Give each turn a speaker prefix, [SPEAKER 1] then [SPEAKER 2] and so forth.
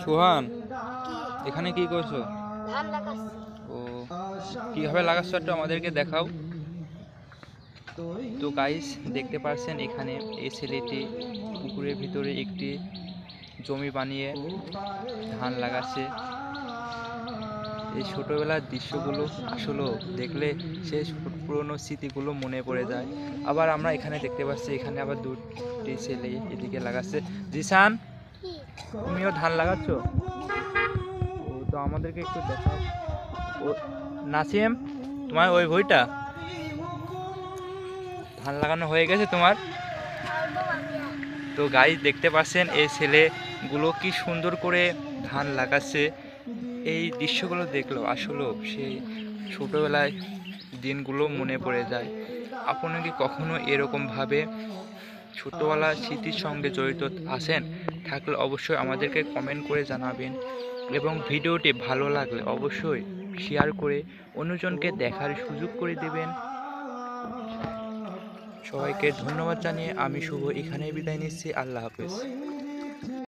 [SPEAKER 1] সোহান,
[SPEAKER 2] কি?
[SPEAKER 1] এখানে কি করছো?
[SPEAKER 2] ধান লাগাচ্ছি।
[SPEAKER 1] ও, কিভাবে লাগাচ্ছ একটু আমাদেরকে দেখাও। তো গাইস, দেখতে পাচ্ছেন এখানে এই ছেলেটি পুকুরের ভিতরে একটি জমি বানিয়ে ধান লাগাচ্ছে। এই ছোটবেলার দৃশ্যগুলো আসলে দেখলে সেই পুরনো স্মৃতিগুলো মনে পড়ে যায়। আবার আমরা এখানে দেখতে পাচ্ছি, এখানে আবার দুটি ছেলে এদিকে লাগাচ্ছে। জিসান,
[SPEAKER 2] কি?
[SPEAKER 1] তুমিও ধান লাগাচ্ছ? ও, তো আমাদেরকে একটু দেখাও। ও, নাসিম, তোমার ওই বইটা ধান লাগানো হয়ে গেছে তোমার? তো গাইস, দেখতে পাচ্ছেন এই ছেলেগুলো কি সুন্দর করে ধান লাগাচ্ছে। এই দৃশ্যগুলো দেখলো আসলে সেই ছোটবেলায় দিনগুলো মনে পড়ে যায়। আপনি কি কখনো এরকমভাবে ছোটবেলার স্মৃতির সঙ্গে জড়িত আছেন? থাকলে অবশ্যই আমাদেরকে কমেন্ট করে জানাবেন, এবং ভিডিওটি ভালো লাগলে অবশ্যই শেয়ার করে অন্যজনকে দেখার সুযোগ করে দেবেন। সবাইকে ধন্যবাদ জানিয়ে আমি শুভ এখানেই বিদায় নিচ্ছি। আল্লাহ হাফেজ।